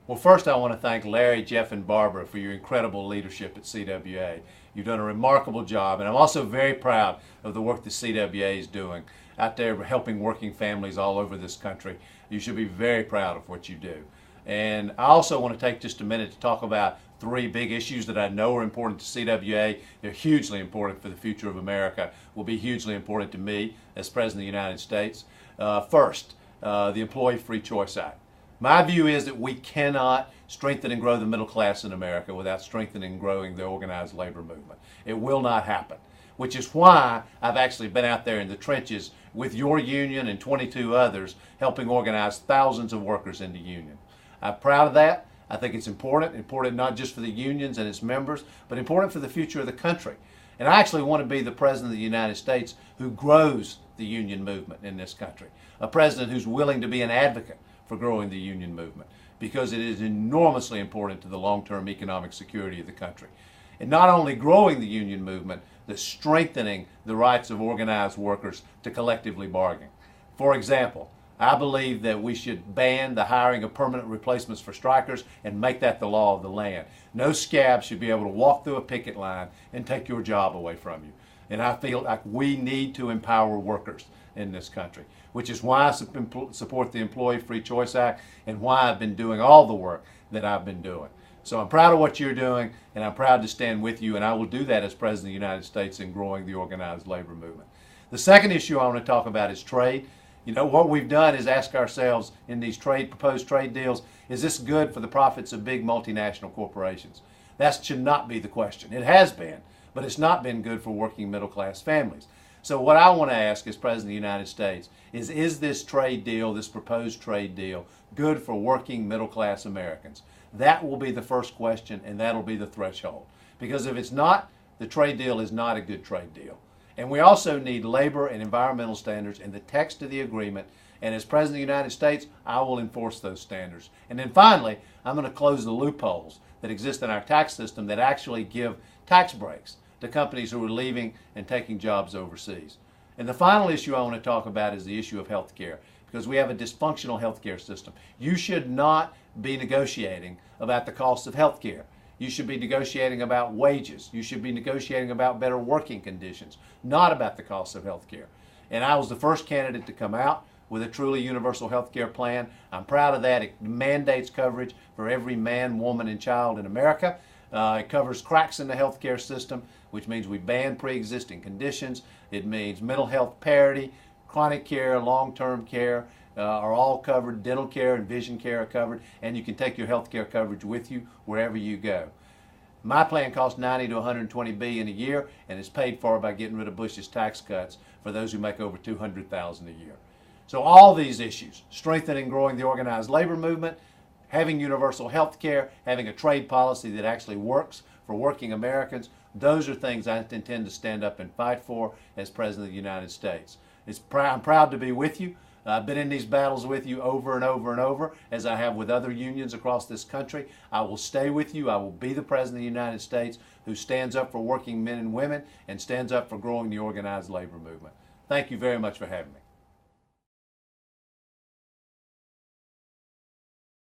Well, first I want to thank Larry, Jeff, and Barbara for your incredible leadership at CWA. You've done a remarkable job, and I'm also very proud of the work the CWA is doing out there helping working families all over this country. You should be very proud of what you do. And I also want to take just a minute to talk about three big issues that I know are important to CWA. They're hugely important for the future of America, will be hugely important to me as President of the United States. First, the Employee Free Choice Act. My view is that we cannot strengthen and grow the middle class in America without strengthening and growing the organized labor movement. It will not happen, which is why I've actually been out there in the trenches with your union and 22 others helping organize thousands of workers into unions. I'm proud of that. I think it's important not just for the unions and its members, but important for the future of the country. And I actually want to be the President of the United States who grows the union movement in this country, a president who's willing to be an advocate for growing the union movement, because it is enormously important to the long-term economic security of the country. And not only growing the union movement, but strengthening the rights of organized workers to collectively bargain. For example, I believe that we should ban the hiring of permanent replacements for strikers and make that the law of the land. No scab should be able to walk through a picket line and take your job away from you. And I feel like we need to empower workers in this country, which is why I support the Employee Free Choice Act and why I've been doing all the work that I've been doing. So I'm proud of what you're doing, and I'm proud to stand with you, and I will do that as President of the United States in growing the organized labor movement. The second issue I want to talk about is trade. You know, what we've done is ask ourselves in these proposed trade deals, is this good for the profits of big multinational corporations? That should not be the question. It has been, but it's not been good for working middle class families. So what I want to ask as President of the United States is this trade deal, this proposed trade deal, good for working middle class Americans? That will be the first question, and that'll be the threshold. Because if it's not, the trade deal is not a good trade deal. And we also need labor and environmental standards in the text of the agreement. And as President of the United States, I will enforce those standards. And then finally, I'm going to close the loopholes that exist in our tax system that actually give tax breaks to companies who are leaving and taking jobs overseas. And the final issue I want to talk about is the issue of health care, because we have a dysfunctional health care system. You should not be negotiating about the cost of health care. You should be negotiating about wages. You should be negotiating about better working conditions, not about the cost of health care. And I was the first candidate to come out with a truly universal health care plan. I'm proud of that. It mandates coverage for every man, woman, and child in America. It covers cracks in the health care system, which means we ban pre-existing conditions. It means mental health parity, chronic care, long-term care are all covered. Dental care and vision care are covered, and you can take your health care coverage with you wherever you go. My plan costs $90 to $120 billion a year, and is paid for by getting rid of Bush's tax cuts for those who make over $200,000 a year. So all these issues, strengthening and growing the organized labor movement, having universal health care, having a trade policy that actually works for working Americans, those are things I intend to stand up and fight for as President of the United States. I'm proud to be with you. I've been in these battles with you over and over and over, as I have with other unions across this country. I will stay with you. I will be the President of the United States who stands up for working men and women and stands up for growing the organized labor movement. Thank you very much for having me.